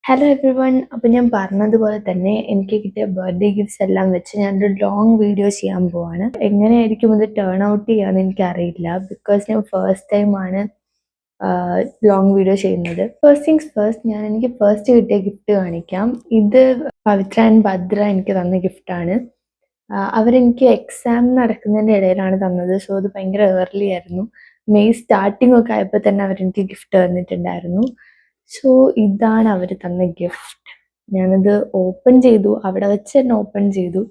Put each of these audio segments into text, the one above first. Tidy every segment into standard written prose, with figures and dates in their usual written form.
Hello every one. അപ്പോൾ ഞാൻ പറഞ്ഞതുപോലെ തന്നെ എനിക്ക് കിട്ടിയ ബർത്ത്ഡേ ഗിഫ്റ്റ്സ് എല്ലാം വെച്ച് ഞാനൊരു ലോങ് വീഡിയോ ചെയ്യാൻ പോവാണ്. എങ്ങനെയായിരിക്കും ഇത് ടേൺ ഔട്ട് ചെയ്യാന്ന് എനിക്കറിയില്ല. ബിക്കോസ് ഞാൻ ഫസ്റ്റ് ടൈമാണ് ലോങ് വീഡിയോ ചെയ്യുന്നത്. ഫസ്റ്റ് തിങ്സ് ഫസ്റ്റ്, എനിക്ക് ഫസ്റ്റ് കിട്ടിയ ഗിഫ്റ്റ് കാണിക്കാം. ഇത് പവിത്ര ആൻഡ് ഭദ്ര എനിക്ക് തന്ന ഗിഫ്റ്റാണ്. അവരെനിക്ക് എക്സാം നടക്കുന്നതിൻ്റെ ഇടയിലാണ് തന്നത്. സോ അത് ഭയങ്കര ഏർലി ആയിരുന്നു. മെയ് സ്റ്റാർട്ടിംഗ് ഒക്കെ ആയപ്പോൾ തന്നെ അവരെനിക്ക് ഗിഫ്റ്റ് തന്നിട്ടുണ്ടായിരുന്നു. സോ ഇതാണ് അവർ തന്ന ഗിഫ്റ്റ്. ഞാനത് ഓപ്പൺ ചെയ്തു, അവിടെ വെച്ച് തന്നെ ഓപ്പൺ ചെയ്തു.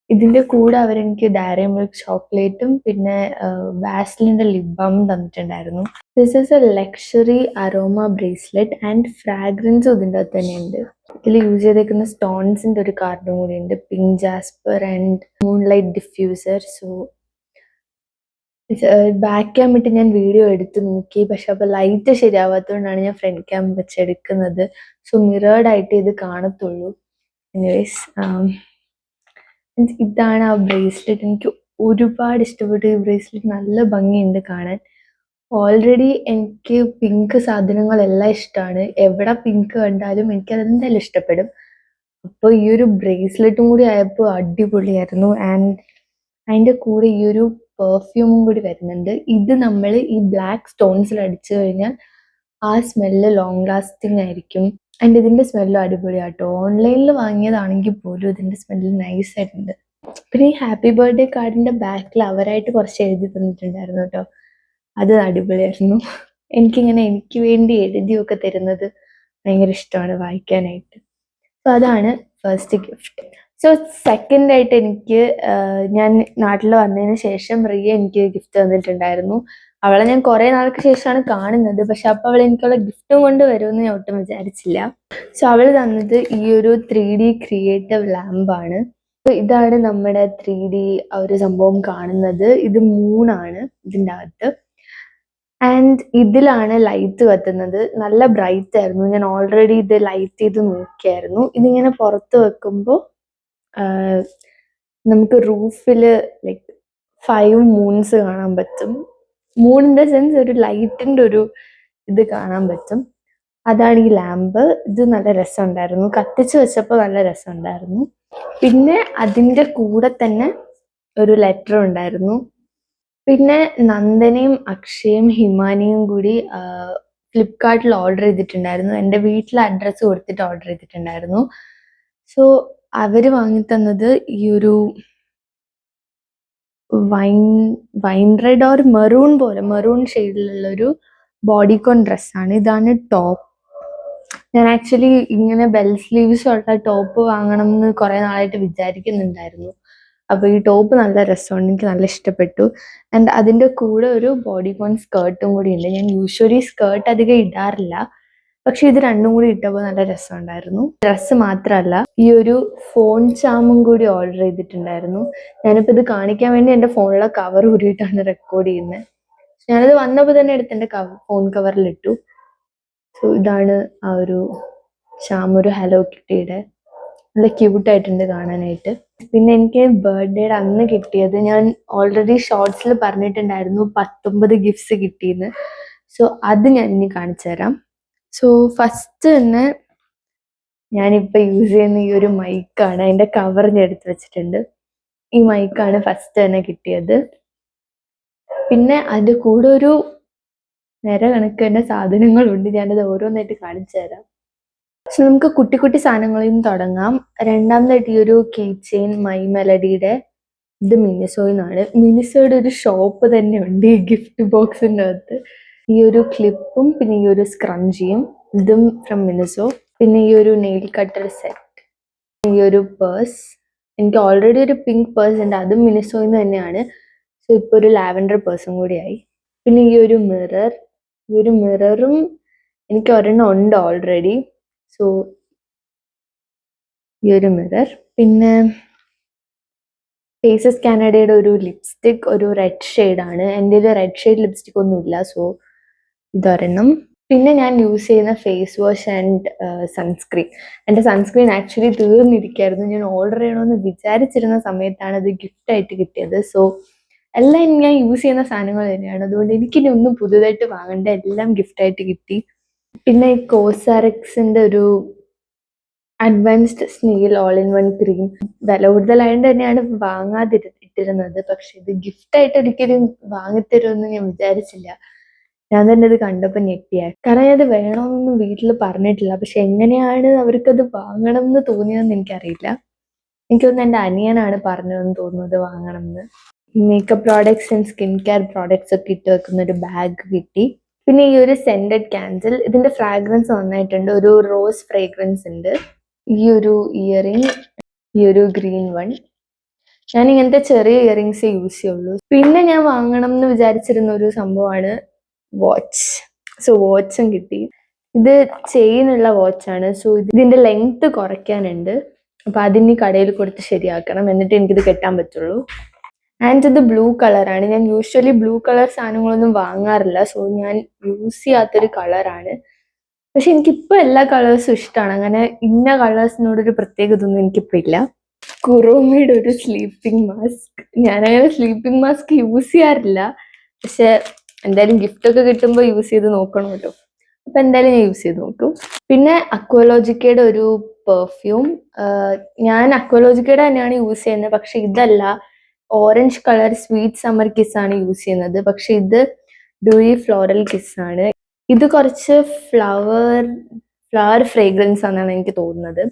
ഇതിൻ്റെ കൂടെ അവരെനിക്ക് ഡയറി മിൽക്ക് ചോക്ലേറ്റും പിന്നെ വാസ്ലിൻ്റെ ലിപ് ബാമും തന്നിട്ടുണ്ടായിരുന്നു. This is a luxury aroma bracelet and ഫ്രാഗ്രൻസും ഇതിൻ്റെ അകത്ത് തന്നെയുണ്ട്. ഇതിൽ യൂസ് ചെയ്തേക്കുന്ന സ്റ്റോൺസിൻ്റെ ഒരു കാർഡും കൂടി ഉണ്ട്, pink jasper and moonlight diffuser. So back cam ഇട്ട് ഞാൻ വീഡിയോ എടുത്ത് നോക്കി, പക്ഷെ അപ്പോൾ ലൈറ്റ് ശരിയാവാത്തതുകൊണ്ടാണ് ഞാൻ ഫ്രണ്ട് ക്യാം വെച്ചെടുക്കുന്നത്. സോ മിറേർഡ് ആയിട്ട് ഇത് കാണത്തുള്ളൂ. എനിവേസ്, ഇതാണ് ആ ബ്രേസ്ലെറ്റ്. എനിക്ക് ഒരുപാട് ഇഷ്ടപ്പെട്ടു ഈ ബ്രേസ്ലെറ്റ്. നല്ല ഭംഗിയുണ്ട് കാണാൻ. ഓൾറെഡി എനിക്ക് പിങ്ക് സാധനങ്ങളെല്ലാം ഇഷ്ടമാണ്. എവിടെ പിങ്ക് കണ്ടാലും എനിക്കതെന്തായാലും ഇഷ്ടപ്പെടും. അപ്പോൾ ഈ ഒരു ബ്രേസ്ലെറ്റും കൂടി ആയപ്പോൾ അടിപൊളിയായിരുന്നു. ആൻഡ് അതിൻ്റെ കൂടെ ഈ ഒരു പെർഫ്യൂമും കൂടി വരുന്നുണ്ട്. ഇത് നമ്മൾ ഈ ബ്ലാക്ക് സ്റ്റോൺസിൽ അടിച്ചു കഴിഞ്ഞാൽ ആ സ്മെല്ല് ലോങ് ലാസ്റ്റിംഗ് ആയിരിക്കും. ആൻഡ് ഇതിൻ്റെ സ്മെല്ലും അടിപൊളിയാട്ടോ. ഓൺലൈനിൽ വാങ്ങിയതാണെങ്കിൽ പോലും ഇതിൻ്റെ സ്മെല്ല് നൈസായിട്ടുണ്ട്. പിന്നെ ഈ ഹാപ്പി ബർത്ത്ഡേ കാർഡിൻ്റെ ബാക്കിൽ അവരായിട്ട് കുറച്ച് എഴുതി തന്നിട്ടുണ്ടായിരുന്നു കേട്ടോ. അത് അടിപൊളിയായിരുന്നു. എനിക്ക് വേണ്ടി എഴുതിയൊക്കെ തരുന്നത് ഭയങ്കര ഇഷ്ടമാണ് വായിക്കാനായിട്ട്. സോ അതാണ് ഫസ്റ്റ് ഗിഫ്റ്റ്. സോ സെക്കൻഡ് ആയിട്ട് എനിക്ക് ഞാൻ നാട്ടിൽ വന്നതിന് ശേഷം റിയ എനിക്ക് ഗിഫ്റ്റ് തന്നിട്ടുണ്ടായിരുന്നു. അവളെ ഞാൻ കുറേ നാൾക്ക് ശേഷമാണ് കാണുന്നത്, പക്ഷെ അപ്പോൾ അവൾ എനിക്കുള്ള ഗിഫ്റ്റും കൊണ്ട് വരുമെന്ന് ഞാൻ ഒട്ടും വിചാരിച്ചില്ല. സോ അവൾ തന്നത് ഈ ഒരു 3D ക്രിയേറ്റീവ് ലാമ്പാണ്. ഇതാണ് നമ്മുടെ 3D ആ ഒരു സംഭവം കാണുന്നത്. ഇത് മൂണാണ് ഇതിൻ്റെ അകത്ത്. ആൻഡ് ഇതിലാണ് ലൈറ്റ് കത്തുന്നത്. നല്ല ബ്രൈറ്റ് ആയിരുന്നു. ഞാൻ ഓൾറെഡി ഇത് ലൈറ്റ് ചെയ്ത് നോക്കിയായിരുന്നു. ഇതിങ്ങനെ പുറത്ത് വെക്കുമ്പോൾ നമുക്ക് റൂഫിൽ ലൈക്ക് 5 മൂൺസ് കാണാൻ പറ്റും. മൂൺ ഇൻ ദ സെൻസ് ഒരു ലൈറ്റിൻ്റെ ഒരു ഇത് കാണാൻ പറ്റും. അതാണ് ഈ ലാമ്പ്. ഇത് നല്ല രസമുണ്ടായിരുന്നു. കത്തിച്ച് വെച്ചപ്പോൾ നല്ല രസമുണ്ടായിരുന്നു. പിന്നെ അതിൻ്റെ കൂടെ തന്നെ ഒരു ലെറ്റർ ഉണ്ടായിരുന്നു. പിന്നെ നന്ദനയും അക്ഷയും ഹിമാനിയും കൂടി ഫ്ലിപ്കാർട്ടിൽ ഓർഡർ ചെയ്തിട്ടുണ്ടായിരുന്നു. എൻ്റെ വീട്ടിലെ അഡ്രസ്സ് കൊടുത്തിട്ട് ഓർഡർ ചെയ്തിട്ടുണ്ടായിരുന്നു. സോ അവർ വാങ്ങിത്തന്നത് ഈ ഒരു വൈൻ റെഡ് ഓർ മെറൂൺ ഷെയ്ഡിലുള്ളൊരു ബോഡിക്കോൺ ഡ്രസ്സാണ്. ഇതാണ് ടോപ്പ്. ഞാൻ ആക്ച്വലി ഇങ്ങനെ ബെൽ സ്ലീവ്സ് ഉള്ള ടോപ്പ് വാങ്ങണം എന്ന് കുറേ നാളായിട്ട് വിചാരിക്കുന്നുണ്ടായിരുന്നു. അപ്പോൾ ഈ ടോപ്പ് നല്ല രസമുണ്ട്, എനിക്ക് നല്ല ഇഷ്ടപ്പെട്ടു. ആൻഡ് അതിൻ്റെ കൂടെ ഒരു ബോഡിക്കോൺ സ്കേർട്ടും കൂടി ഉണ്ട്. ഞാൻ യൂഷ്വലി സ്കേർട്ട് അധികം ഇടാറില്ല, പക്ഷെ ഇത് രണ്ടും കൂടി ഇട്ടപ്പോൾ നല്ല രസമുണ്ടായിരുന്നു. ഡ്രസ്സ് മാത്രമല്ല, ഈ ഒരു ഫോൺ ചാമും കൂടി ഓർഡർ ചെയ്തിട്ടുണ്ടായിരുന്നു. ഞാനിപ്പോൾ ഇത് കാണിക്കാൻ വേണ്ടി എൻ്റെ ഫോണിലെ കവർ ഊരിയിട്ടാണ് റെക്കോർഡ് ചെയ്യുന്നത്. ഞാനത് വന്നപ്പോൾ തന്നെ എടുത്ത് എൻ്റെ ഫോൺ കവറിലിട്ടു. സോ ഇതാണ് ആ ഒരു ചാമ, ഒരു ഹലോ കിട്ടിയുടെ. നല്ല ക്യൂട്ടായിട്ടുണ്ട് കാണാനായിട്ട്. പിന്നെ എനിക്ക് ബർത്ത്ഡേയുടെ അന്ന് കിട്ടിയത്, ഞാൻ ഓൾറെഡി ഷോർട്സിൽ പറഞ്ഞിട്ടുണ്ടായിരുന്നു 19 ഗിഫ്റ്റ്സ് കിട്ടിയെന്ന്. സോ അത് ഞാൻ ഇനി കാണിച്ചു തരാം. സോ ഫസ്റ്റ് തന്നെ ഞാനിപ്പോൾ യൂസ് ചെയ്യുന്ന ഈ ഒരു മൈക്കാണ്. അതിൻ്റെ കവർ ഞാൻ എടുത്ത് വെച്ചിട്ടുണ്ട്. ഈ മൈക്കാണ് ഫസ്റ്റ് തന്നെ കിട്ടിയത്. പിന്നെ അതിൻ്റെ കൂടെ ഒരു നിര കണക്ക് തന്നെ സാധനങ്ങളുണ്ട്. ഞാനത് ഓരോന്നായിട്ട് കാണിച്ചു തരാം. പക്ഷെ നമുക്ക് കുട്ടി കുട്ടി സാധനങ്ങളിൽ നിന്ന് തുടങ്ങാം. രണ്ടാമതായിട്ട് ഈ ഒരു കീ ചെയിൻ മൈ മെലഡിയുടെ. ഇത് മിനിസോയിൽ നിന്നാണ്. മിനിസോയുടെ ഒരു ഷോപ്പ് തന്നെ ഉണ്ട് ഈ ഗിഫ്റ്റ് ബോക്സിൻ്റെ അകത്ത്. ഈ ഒരു ക്ലിപ്പും പിന്നെ ഈ ഒരു സ്ക്രഞ്ചിയും, ഇതും ഫ്രം മിനിസോ. പിന്നെ ഈ ഒരു നെയിൽ കട്ടർ സെറ്റ്, ഈ ഒരു പേഴ്സ്. എനിക്ക് ഓൾറെഡി ഒരു പിങ്ക് പേഴ്സ് ഉണ്ട്, അതും മിനിസോയിൽ നിന്ന് തന്നെയാണ്. സോ ഇപ്പോൾ ഒരു ലാവൻഡർ പേഴ്സും കൂടിയായി. പിന്നെ ഈ ഒരു മിറർ, ഈ ഒരു മിററും എനിക്ക് ഒരെണ്ണം ഉണ്ട് ഓൾറെഡി. സോ ഈ ഒരു മിറർ. പിന്നെ ഫേസസ് കാനഡയുടെ ഒരു ലിപ്സ്റ്റിക്, ഒരു റെഡ് ഷെയ്ഡാണ്. എൻ്റെ ഒരു റെഡ് ഷെയ്ഡ് ലിപ്സ്റ്റിക് ഒന്നുമില്ല, സോ ഇതൊരെണ്ണം. പിന്നെ ഞാൻ യൂസ് ചെയ്യുന്ന ഫേസ് വാഷ് ആൻഡ് സൺസ്ക്രീൻ. എൻ്റെ സൺസ്ക്രീൻ ആക്ച്വലി തീർന്നിരിക്കുകയായിരുന്നു. ഞാൻ ഓർഡർ ചെയ്യണമെന്ന് വിചാരിച്ചിരുന്ന സമയത്താണ് അത് ഗിഫ്റ്റായിട്ട് കിട്ടിയത്. സോ എല്ലാം ഞാൻ യൂസ് ചെയ്യുന്ന സാധനങ്ങൾ തന്നെയാണ്. അതുകൊണ്ട് എനിക്കിനി ഒന്നും പുതുതായിട്ട് വാങ്ങേണ്ട, എല്ലാം ഗിഫ്റ്റായിട്ട് കിട്ടി. പിന്നെ ഈ കോസാറക്സിന്റെ ഒരു advanced snail all in one cream വില കൂടുതലായതുകൊണ്ട് തന്നെയാണ് വാങ്ങാതിട്ടിരുന്നത്. പക്ഷെ ഇത് ഗിഫ്റ്റ് ആയിട്ട് ഒരിക്കലും വാങ്ങിത്തരുമെന്ന് ഞാൻ വിചാരിച്ചില്ല. ഞാൻ തന്നെ ഇത് കണ്ടപ്പോൾ ഞെട്ടിയായി. കാരണം ഞാൻ അത് വേണമെന്നൊന്നും വീട്ടിൽ പറഞ്ഞിട്ടില്ല. പക്ഷെ എങ്ങനെയാണ് അവർക്കത് വാങ്ങണം എന്ന് തോന്നിയതെന്ന് എനിക്കറിയില്ല. എനിക്ക് തോന്നുന്നു എൻ്റെ അനിയനാണ് പറഞ്ഞതെന്ന് തോന്നുന്നത് വാങ്ങണം എന്ന്. Makeup products and skin care products ഒക്കെ ഇട്ട് വെക്കുന്ന ഒരു ബാഗ് കിട്ടി. പിന്നെ ഈ ഒരു സെന്റഡ് ക്യാൻഡിൽ, ഇതിന്റെ ഫ്രാഗ്രൻസ് നന്നായിട്ടുണ്ട്. ഒരു റോസ് ഫ്രേഗ്രൻസ് ഉണ്ട്. ഈ ഒരു ഇയറിംഗ്, ഈ ഒരു ഗ്രീൻ വൺ. ഞാൻ ഇങ്ങനത്തെ ചെറിയ ഇയറിങ്സ് യൂസ് ചെയ്യുള്ളൂ. പിന്നെ ഞാൻ വാങ്ങണം എന്ന് വിചാരിച്ചിരുന്ന ഒരു സംഭവമാണ് വാച്ച്. സോ വാച്ചും കിട്ടി. ഇത് ചെയിനുള്ള വാച്ചാണ്. സോ ഇതിന്റെ ലെങ്ത് കുറയ്ക്കാനുണ്ട്. അപ്പൊ അതിന് കടയിൽ കൊടുത്ത് ശരിയാക്കണം, എന്നിട്ട് എനിക്കിത് കെട്ടാൻ പറ്റുള്ളൂ. ആൻഡ് ഇത് ബ്ലൂ കളറാണ്. ഞാൻ യൂഷ്വലി ബ്ലൂ കളർ സാധനങ്ങളൊന്നും വാങ്ങാറില്ല. സോ ഞാൻ യൂസ് ചെയ്യാത്തൊരു കളറാണ്. പക്ഷെ എനിക്കിപ്പോൾ എല്ലാ കളേഴ്സും ഇഷ്ടമാണ്. അങ്ങനെ ഇന്ന കളേഴ്സിനോടൊരു പ്രത്യേകത ഒന്നും എനിക്കിപ്പോൾ ഇല്ല. കുറോമയുടെ ഒരു സ്ലീപ്പിംഗ് മാസ്ക്. ഞാനങ്ങനെ സ്ലീപ്പിംഗ് മാസ്ക് യൂസ് ചെയ്യാറില്ല. പക്ഷെ എന്തായാലും ഗിഫ്റ്റ് ഒക്കെ കിട്ടുമ്പോൾ യൂസ് ചെയ്ത് നോക്കണമല്ലോ. അപ്പൊ എന്തായാലും ഞാൻ യൂസ് ചെയ്ത് നോക്കും. പിന്നെ അക്വലോജിക്കയുടെ ഒരു പെർഫ്യൂം. ഞാൻ അക്വലോജിക്കയുടെ തന്നെയാണ് യൂസ് ചെയ്യുന്നത്. പക്ഷെ ഇതല്ല, orange colour sweet summer kiss ആണ് യൂസ് ചെയ്യുന്നത്. പക്ഷെ ഇത് ഡ്യൂയി ഫ്ലോറൽ കിസ് ആണ്. ഇത് കുറച്ച് ഫ്ലവർ ഫ്രേഗ്രൻസ് ആണെന്നാണ് എനിക്ക് തോന്നുന്നത്.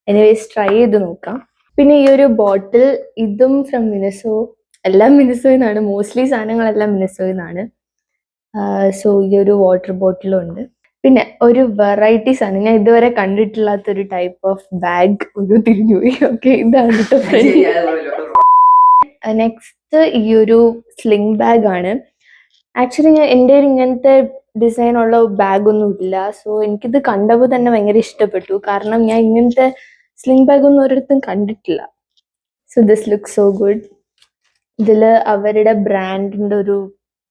എനിവേസ് ട്രൈ ചെയ്ത് നോക്കാം. പിന്നെ ഈ ഒരു ബോട്ടിൽ, ഇതും ഫ്രം മിനിസോ. എല്ലാം മിനിസോയിൽ നിന്നാണ്, മോസ്റ്റ്ലി സാധനങ്ങളെല്ലാം മിനിസോയിൽ നിന്നാണ്. സോ ഈ ഒരു വാട്ടർ ബോട്ടിലും ഉണ്ട്. പിന്നെ ഒരു വെറൈറ്റി സാധനം, ഞാൻ ഇതുവരെ കണ്ടിട്ടില്ലാത്തൊരു ടൈപ്പ് ഓഫ് ബാഗ് ഒരു തിരിഞ്ഞുപോയി. ഓക്കെ, ഇതാണ് കേട്ടോ ഫ്രണ്ട്. നെക്സ്റ്റ് ഈ ഒരു സ്ലിംഗ് ബാഗ് ആണ്. ആക്ച്വലി എൻ്റെ ഇങ്ങനത്തെ ഡിസൈൻ ഉള്ള ബാഗൊന്നും ഇല്ല. സോ എനിക്കിത് കണ്ടപ്പോൾ തന്നെ ഭയങ്കര ഇഷ്ടപ്പെട്ടു. കാരണം ഞാൻ ഇങ്ങനത്തെ സ്ലിംഗ് ബാഗ് ഒന്നും ഒരിടത്തും കണ്ടിട്ടില്ല. So this look so good. ഇതിൽ അവരുടെ ബ്രാൻഡിന്റെ ഒരു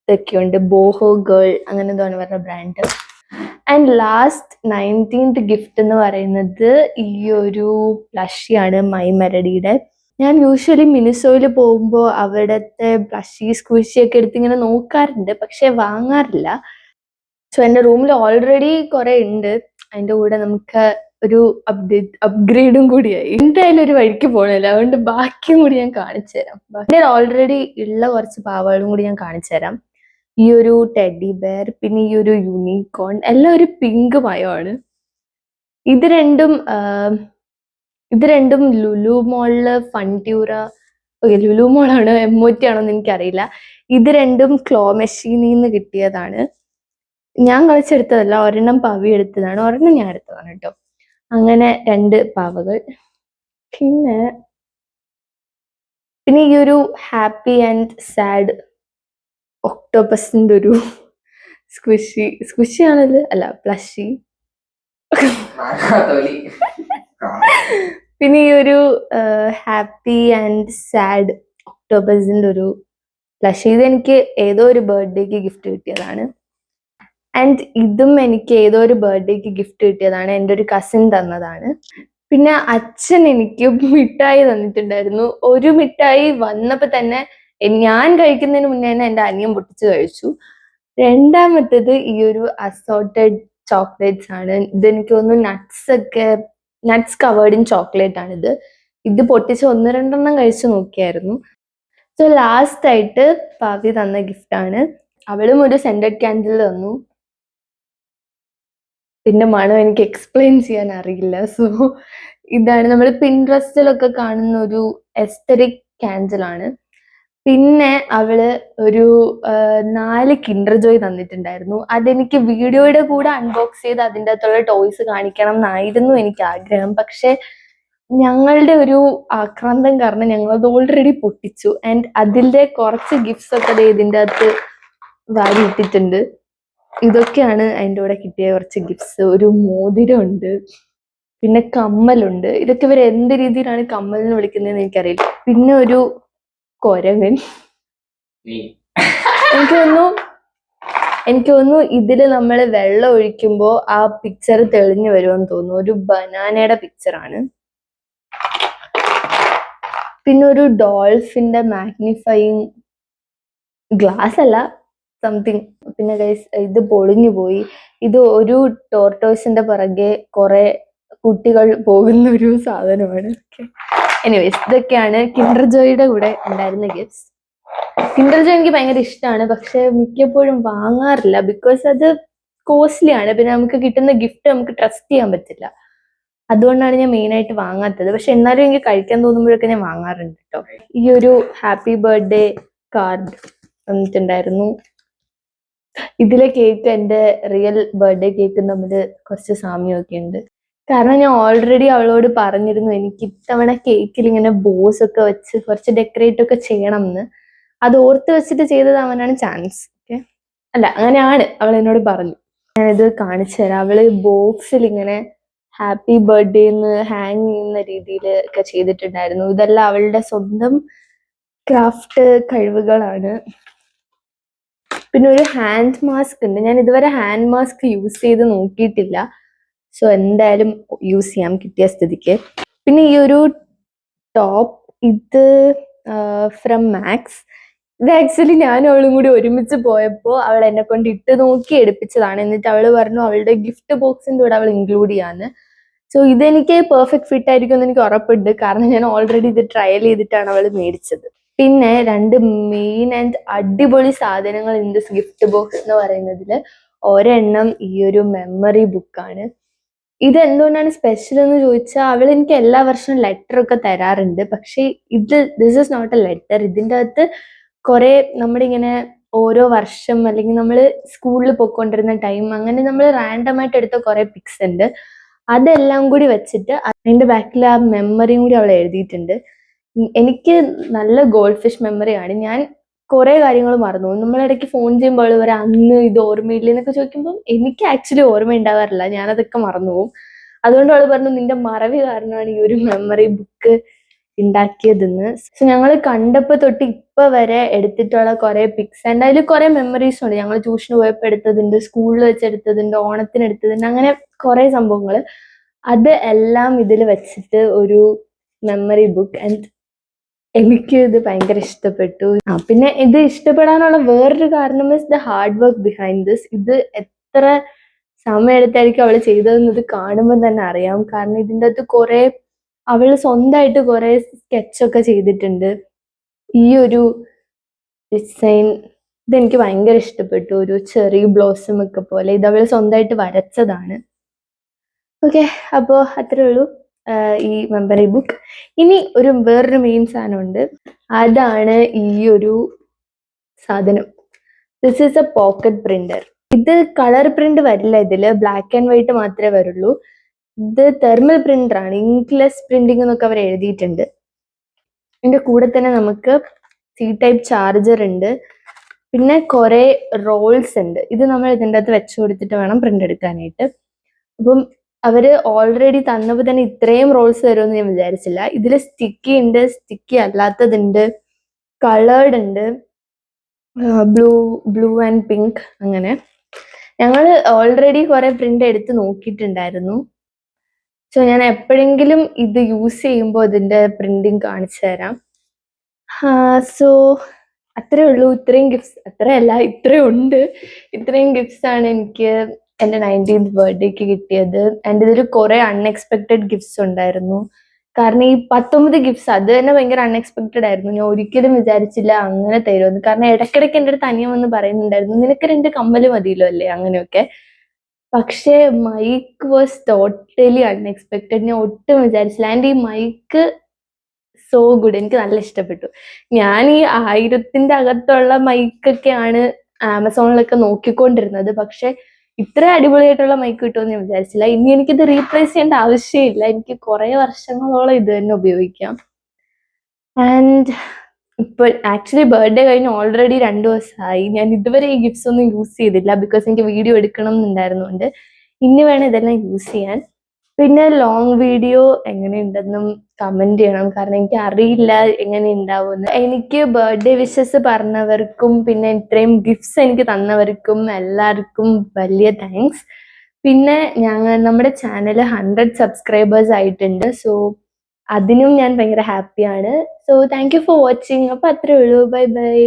ഇതൊക്കെയുണ്ട്. ബോഹോ ഗേൾ അങ്ങനെ എന്താണ് അവരുടെ brand. And last 19th gift എന്ന് പറയുന്നത് ഈ ഒരു പ്ലഷിയാണ്, മൈ മെലഡിയുടെ. ഞാൻ യൂഷ്വലി മിനിസോയിൽ പോകുമ്പോൾ അവിടുത്തെ ബ്ലഷി സ്ക്വിഷി ഒക്കെ എടുത്ത് ഇങ്ങനെ നോക്കാറുണ്ട്, പക്ഷെ വാങ്ങാറില്ല. സോ എൻ്റെ റൂമിൽ ഓൾറെഡി കുറെ ഉണ്ട്. അതിൻ്റെ കൂടെ നമുക്ക് ഒരു അപ്ഗ്രേഡും കൂടിയായി. എന്തായാലും ഒരു വഴിക്ക് പോകണല്ലോ, അതുകൊണ്ട് ബാക്കിയും കൂടി ഞാൻ കാണിച്ചു തരാം. എൻ്റെ ഓൾറെഡി ഉള്ള കുറച്ച് പാവകളും കൂടി ഞാൻ കാണിച്ചു തരാം. ഈ ഒരു ടെഡി ബെയർ, പിന്നെ ഈ ഒരു യൂണിക്കോൺ, എല്ലാം ഒരു പിങ്ക് മയമാണ്. ഇത് രണ്ടും ലുലു മോളില് ഫൺട്യൂറ, ലുലു മോളാണ് എമ്മോറ്റി ആണോന്ന് എനിക്കറിയില്ല. ഇത് രണ്ടും ക്ലോ മെഷീനിന്ന് കിട്ടിയതാണ്. ഞാൻ കളിച്ചെടുത്തതല്ല, ഒരെണ്ണം പവി എടുത്തതാണ്, ഒരെണ്ണം ഞാൻ എടുത്തതാണ് കേട്ടോ. അങ്ങനെ 2 പാവകൾ. പിന്നെ ഈ ഒരു ഹാപ്പി ആൻഡ് സാഡ് ഒക്ടോപസിന്റെ ഒരു സ്ക്വിഷി ആണത്, അല്ല പ്ലഷി. പിന്നെ ഈ ഒരു ഹാപ്പി ആൻഡ് സാഡ് ഒക്ടോപസിന്റെ ഒരു പ്ലഷി. ഇത് എനിക്ക് ഏതോ ഒരു ബർത്ത്ഡേക്ക് ഗിഫ്റ്റ് കിട്ടിയതാണ്. ആൻഡ് ഇതും എനിക്ക് ഏതോ ഒരു ബർത്ത്ഡേക്ക് ഗിഫ്റ്റ് കിട്ടിയതാണ്. എൻ്റെ ഒരു കസിൻ തന്നതാണ്. പിന്നെ അച്ഛൻ എനിക്ക് മിഠായി തന്നിട്ടുണ്ടായിരുന്നു. ഒരു മിഠായി വന്നപ്പോൾ തന്നെ ഞാൻ കഴിക്കുന്നതിന് മുന്നേ തന്നെ എൻ്റെ അനിയൻ പൊട്ടിച്ച് കഴിച്ചു. രണ്ടാമത്തേത് ഈ ഒരു അസോർട്ടഡ് ചോക്ലേറ്റ്സ് ആണ്. ഇതെനിക്ക് തോന്നുന്നു നട്ട്സ് കവേർഡ് ഇൻ ചോക്ലേറ്റ് ആണിത്. ഇത് പൊട്ടിച്ച് 1-2 കഴിച്ചു നോക്കിയായിരുന്നു. സോ ലാസ്റ്റ് ആയിട്ട് പാവി തന്ന ഗിഫ്റ്റ് ആണ്. അവളും ഒരു സെന്റഡ് ക്യാൻഡിൽ തന്നു. പിന്നെ മണം എനിക്ക് എക്സ്പ്ലെയിൻ ചെയ്യാൻ അറിയില്ല. സോ ഇതാണ് നമ്മൾ പിൻട്രസ്റ്റിലൊക്കെ കാണുന്ന ഒരു എസ്തറ്റിക് ക്യാൻഡിൽ ആണ്. പിന്നെ അവള് ഒരു 4 കിൻഡർ ജോയ് തന്നിട്ടുണ്ടായിരുന്നു. അതെനിക്ക് വീഡിയോയുടെ കൂടെ അൺബോക്സ് ചെയ്ത് അതിൻ്റെ അകത്തുള്ള ടോയ്സ് കാണിക്കണം എന്നായിരുന്നു എനിക്ക് ആഗ്രഹം. പക്ഷെ ഞങ്ങളുടെ ഒരു ആക്രാന്തം കാരണം ഞങ്ങൾ അത് ഓൾറെഡി പൊട്ടിച്ചു. ആൻഡ് അതിൻ്റെ കുറച്ച് ഗിഫ്റ്റ്സ് ഒക്കെ ഇതിൻ്റെ അകത്ത് വാരി ഇട്ടിട്ടുണ്ട്. ഇതൊക്കെയാണ് അതിൻ്റെ കൂടെ കിട്ടിയ കുറച്ച് ഗിഫ്റ്റ്സ്. ഒരു മോതിരമുണ്ട്, പിന്നെ കമ്മലുണ്ട്. ഇതൊക്കെ ഇവർ എന്ത് രീതിയിലാണ് കമ്മൽ എന്ന് വിളിക്കുന്നതെന്ന് എനിക്കറിയില്ല. പിന്നെ ഒരു കൊരങ്ങൻ. എനിക്ക് തോന്നുന്നു ഇതില് നമ്മൾ വെള്ളം ഒഴിക്കുമ്പോൾ ആ പിക്ചർ തെളിഞ്ഞു വരുമെന്ന് തോന്നുന്നു. ഒരു ബനാനയുടെ പിക്ചറാണ്. പിന്നെ ഒരു ഡോൾഫിന്റെ മാഗ്നിഫൈങ് ഗ്ലാസ് അല്ല, സംതിങ്. പിന്നെ ഗൈസ് ഇത് പൊളിഞ്ഞു പോയി. ഇത് ഒരു ടോർട്ടോയ്സിന്റെ പിറകെ കുറെ കുട്ടികൾ പോകുന്ന ഒരു സാധനമാണ്. എനിവേസ് ഇതൊക്കെയാണ് കിൻഡർ ജോയുടെ കൂടെ ഉണ്ടായിരുന്ന ഗിഫ്റ്റ്സ്. കിൻഡർ ജോയ് എനിക്ക് ഭയങ്കര ഇഷ്ടമാണ്, പക്ഷെ മിക്കപ്പോഴും വാങ്ങാറില്ല ബിക്കോസ് അത് കോസ്റ്റ്ലി ആണ്. പിന്നെ നമുക്ക് കിട്ടുന്ന ഗിഫ്റ്റ് നമുക്ക് ട്രസ്റ്റ് ചെയ്യാൻ പറ്റില്ല. അതുകൊണ്ടാണ് ഞാൻ മെയിൻ ആയിട്ട് വാങ്ങാത്തത്. പക്ഷെ എന്നാലും എനിക്ക് കഴിക്കാൻ തോന്നുമ്പോഴൊക്കെ ഞാൻ വാങ്ങാറുണ്ട് കേട്ടോ. ഈ ഒരു ഹാപ്പി ബർത്ത്ഡേ കാർഡ് വന്നിട്ടുണ്ടായിരുന്നു. ഇതിലെ കേക്ക് എൻ്റെ റിയൽ ബർത്ത്ഡേ കേക്ക് തമ്മിൽ കുറച്ച് സാമ്യമൊക്കെ ഉണ്ട്. കാരണം ഞാൻ ഓൾറെഡി അവളോട് പറഞ്ഞിരുന്നു എനിക്ക് ഇത്തവണ കേക്കിൽ ഇങ്ങനെ ബോസ് ഒക്കെ വെച്ച് കുറച്ച് ഡെക്കറേറ്റ് ഒക്കെ ചെയ്യണം എന്ന്. അത് ഓർത്ത് വെച്ചിട്ട് ചെയ്തതാവാനാണ് ചാൻസ്. ഓക്കെ, അല്ല അങ്ങനെയാണ് അവൾ എന്നോട് പറഞ്ഞു. ഞാനിത് കാണിച്ചു തരാം. അവള് ബോക്സിൽ ഇങ്ങനെ ഹാപ്പി ബർത്ത്ഡേ എന്ന് ഹാങ് ചെയ്യുന്ന രീതിയിൽ ഒക്കെ ചെയ്തിട്ടുണ്ടായിരുന്നു. ഇതെല്ലാം അവളുടെ സ്വന്തം ക്രാഫ്റ്റ് കഴിവുകളാണ്. പിന്നെ ഒരു ഹാൻഡ് മാസ്ക് ഉണ്ട്. ഞാൻ ഇതുവരെ ഹാൻഡ് മാസ്ക് യൂസ് ചെയ്ത് നോക്കിയിട്ടില്ല. സോ എന്തായാലും യൂസ് ചെയ്യാം കിട്ടിയ സ്ഥിതിക്ക്. പിന്നെ ഈ ഒരു ടോപ്പ്, ഇത് ഫ്രം മാക്സ്. ഇത് ആക്ച്വലി ഞാനും അവളും കൂടി ഒരുമിച്ച് പോയപ്പോൾ അവൾ എന്നെ കൊണ്ട് ഇട്ട് നോക്കി എടുപ്പിച്ചതാണ്. എന്നിട്ട് അവള് പറഞ്ഞു അവളുടെ ഗിഫ്റ്റ് ബോക്സിന്റെ കൂടെ അവൾ ഇൻക്ലൂഡ് ചെയ്യാന്ന്. സോ ഇതെനിക്ക് പെർഫെക്റ്റ് ഫിറ്റ് ആയിരിക്കും എന്ന് എനിക്ക് ഉറപ്പുണ്ട്. കാരണം ഞാൻ ഓൾറെഡി ഇത് ട്രയൽ ചെയ്തിട്ടാണ് അവൾ മേടിച്ചത്. പിന്നെ രണ്ട് മെയിൻ ആൻഡ് അടിപൊളി സാധനങ്ങൾ ഇൻ ദിസ് ഗിഫ്റ്റ് ബോക്സ് എന്ന് പറയുന്നതിൽ ഒരെണ്ണം ഈ ഒരു മെമ്മറി ബുക്കാണ്. ഇത് എന്തുകൊണ്ടാണ് സ്പെഷ്യൽ എന്ന് ചോദിച്ചാൽ അവൾ എനിക്ക് എല്ലാ വർഷവും ലെറ്റർ ഒക്കെ തരാറുണ്ട്. പക്ഷെ this is not a letter. ഇതിൻ്റെ അകത്ത് കുറെ നമ്മളിങ്ങനെ ഓരോ വർഷം അല്ലെങ്കിൽ നമ്മൾ സ്കൂളിൽ പോയിക്കൊണ്ടിരുന്ന ടൈം അങ്ങനെ നമ്മൾ റാൻഡം ആയിട്ട് എടുത്ത കുറെ പിക്സ് ഉണ്ട്. അതെല്ലാം കൂടി വെച്ചിട്ട് അതിന്റെ ബാക്കിൽ ആ മെമ്മറിയും കൂടി അവൾ എഴുതിയിട്ടുണ്ട്. എനിക്ക് നല്ല ഗോൾഡ് ഫിഷ് മെമ്മറിയാണ്. ഞാൻ കുറെ കാര്യങ്ങൾ മറന്നു. നമ്മളിടയ്ക്ക് ഫോൺ ചെയ്യുമ്പോൾ വരെ അന്ന് ഇത് ഓർമ്മയില്ല എന്നൊക്കെ ചോദിക്കുമ്പോൾ എനിക്ക് ആക്ച്വലി ഓർമ്മ ഉണ്ടാവാറില്ല. ഞാനതൊക്കെ മറന്നു പോകും. അതുകൊണ്ട് അവൾ പറഞ്ഞു നിന്റെ മറവി കാരണമാണ് ഈ ഒരു മെമ്മറി ബുക്ക് ഉണ്ടാക്കിയതെന്ന്. സോ ഞങ്ങൾ കണ്ടപ്പോ തൊട്ട് ഇപ്പൊ വരെ എടുത്തിട്ടുള്ള കുറെ പിക്സ് ആൻഡ് അതിൽ കുറെ മെമ്മറീസ് ഉണ്ട്. ഞങ്ങൾ ട്യൂഷന് പോയപ്പോൾ എടുത്തതുണ്ട്, സ്കൂളിൽ വെച്ച് എടുത്തതുണ്ട്, ഓണത്തിന് എടുത്തതുണ്ട്, അങ്ങനെ കുറെ സംഭവങ്ങൾ. അത് എല്ലാം ഇതിൽ വെച്ചിട്ട് ഒരു മെമ്മറി ബുക്ക്. ആൻഡ് എനിക്ക് ഇത് ഭയങ്കര ഇഷ്ടപ്പെട്ടു. പിന്നെ ഇത് ഇഷ്ടപ്പെടാനുള്ള വേറൊരു കാരണം is the hard work behind this. ഇത് എത്ര സമയം എടുത്തായിരിക്കും അവൾ ചെയ്തതെന്ന് ഇത് കാണുമ്പോൾ തന്നെ അറിയാം. കാരണം ഇതിൻ്റെ അകത്ത് കുറെ അവൾ സ്വന്തമായിട്ട് കുറെ സ്കെച്ചൊക്കെ ചെയ്തിട്ടുണ്ട്. ഈ ഒരു ഡിസൈൻ ഇതെനിക്ക് ഭയങ്കര ഇഷ്ടപ്പെട്ടു. ഒരു ചെറി ബ്ലോസം ഒക്കെ പോലെ ഇത് അവൾ സ്വന്തമായിട്ട് വരച്ചതാണ്. ഓക്കെ, അപ്പോൾ അത്രേ ഉള്ളൂ ഈ മെമ്മറി ബുക്ക്. ഇനി വേറൊരു മെയിൻ സാധനമുണ്ട്. അതാണ് ഈ ഒരു സാധനം. This is A pocket printer. ഇത് കളർ പ്രിന്റ് വരില്ല. ഇതില് ബ്ലാക്ക് ആൻഡ് വൈറ്റ് മാത്രമേ വരുള്ളൂ. ഇത് തെർമൽ പ്രിന്റർ ആണ്. ഇങ്ക്ലെസ് പ്രിന്റിംഗ് എന്നൊക്കെ അവർ എഴുതിയിട്ടുണ്ട്. ഇതിന്റെ കൂടെ തന്നെ നമുക്ക് സി ടൈപ്പ് ചാർജർ ഉണ്ട്. പിന്നെ കുറെ റോൾസ് ഉണ്ട്. ഇത് നമ്മൾ ഇതിൻ്റെ അകത്ത് വെച്ചു കൊടുത്തിട്ട് വേണം പ്രിന്റ് എടുക്കാനായിട്ട്. അപ്പം അവര് ഓൾറെഡി തന്നപ്പോൾ തന്നെ ഇത്രയും റോൾസ് വരുമെന്ന് ഞാൻ വിചാരിച്ചില്ല. ഇതിൽ സ്റ്റിക്കി ഉണ്ട്, സ്റ്റിക്കി അല്ലാത്തതുണ്ട്, കളേർഡ് ഉണ്ട്, ബ്ലൂ ആൻഡ് പിങ്ക്. അങ്ങനെ ഞങ്ങൾ ഓൾറെഡി കുറെ പ്രിന്റ് എടുത്ത് നോക്കിയിട്ടുണ്ടായിരുന്നു. സോ ഞാൻ എപ്പോഴെങ്കിലും ഇത് യൂസ് ചെയ്യുമ്പോൾ ഇതിന്റെ പ്രിന്റിങ് കാണിച്ചു തരാം. സോ അത്രേ ഉള്ളൂ. ഇത്രയും ഗിഫ്റ്റ്സ്, അത്രയല്ല ഇത്രയും ഉണ്ട്. ഇത്രയും ഗിഫ്റ്റ്സ് ആണ് എനിക്ക് എൻ്റെ 19th ബർത്ത്ഡേക്ക് കിട്ടിയത്. ആൻഡ് ഇതിൽ കുറെ അൺഎക്സ്പെക്റ്റഡ് ഗിഫ്റ്റ്സ് ഉണ്ടായിരുന്നു. കാരണം ഈ 19 ഗിഫ്റ്റ്സ് അത് തന്നെ ഭയങ്കര അൺഎക്സ്പെക്റ്റഡ് ആയിരുന്നു. ഞാൻ ഒരിക്കലും വിചാരിച്ചില്ല അങ്ങനെ തരുമെന്ന്. കാരണം ഇടയ്ക്കിടയ്ക്ക് എൻ്റെ അടുത്ത് അനിയൻ വന്ന് പറയുന്നുണ്ടായിരുന്നു നിനക്ക് 2 കമ്മല് മതിയല്ലോ അല്ലേ, അങ്ങനെയൊക്കെ. പക്ഷേ മൈക്ക് വാസ് ടോട്ടലി അൺഎക്സ്പെക്റ്റഡ്. ഞാൻ ഒട്ടും വിചാരിച്ചില്ല. ആൻഡ് ഈ മൈക്ക് സോ ഗുഡ്. എനിക്ക് നല്ല ഇഷ്ടപ്പെട്ടു. ഞാൻ ഈ 1000ന്റെ അകത്തുള്ള മൈക്കൊക്കെയാണ് ആമസോണിലൊക്കെ നോക്കിക്കൊണ്ടിരുന്നത്. പക്ഷെ ഇത്ര അടിപൊളിയായിട്ടുള്ള മൈക്ക് കിട്ടുമെന്ന് ഞാൻ വിചാരിച്ചില്ല. ഇനി എനിക്കിത് റീപ്ലേസ് ചെയ്യേണ്ട ആവശ്യമില്ല. എനിക്ക് കുറെ വർഷങ്ങളോളം ഇത് തന്നെ ഉപയോഗിക്കാം. ആൻഡ് ഇപ്പോൾ ആക്ച്വലി ബർത്ത്ഡേ കഴിഞ്ഞ് ഓൾറെഡി 2 ദിവസമായി. ഞാൻ ഇതുവരെ ഈ ഗിഫ്റ്റ്സ് ഒന്നും യൂസ് ചെയ്തില്ല ബിക്കോസ് എനിക്ക് വീഡിയോ എടുക്കണം എന്നുണ്ടായിരുന്നുകൊണ്ട്. ഇനി വേണം ഇതെല്ലാം യൂസ് ചെയ്യാൻ. പിന്നെ ലോങ് വീഡിയോ എങ്ങനെയുണ്ടെന്നും കമന്റ് ചെയ്യണം. കാരണം എനിക്ക് അറിയില്ല എങ്ങനെ ഉണ്ടാവുമെന്ന്. എനിക്ക് ബർത്ത്ഡേ വിഷസ് പറഞ്ഞവർക്കും പിന്നെ ഇത്രയും ഗിഫ്റ്റ്സ് എനിക്ക് തന്നവർക്കും എല്ലാവർക്കും വലിയ താങ്ക്സ്. പിന്നെ നമ്മുടെ ചാനൽ 100 സബ്സ്ക്രൈബേഴ്സ് ആയിട്ടുണ്ട്. സോ അതിനും ഞാൻ ഭയങ്കര ഹാപ്പിയാണ്. So thank you for watching. അപ്പോൾ അത്രേ ഉള്ളൂ. Bye bye.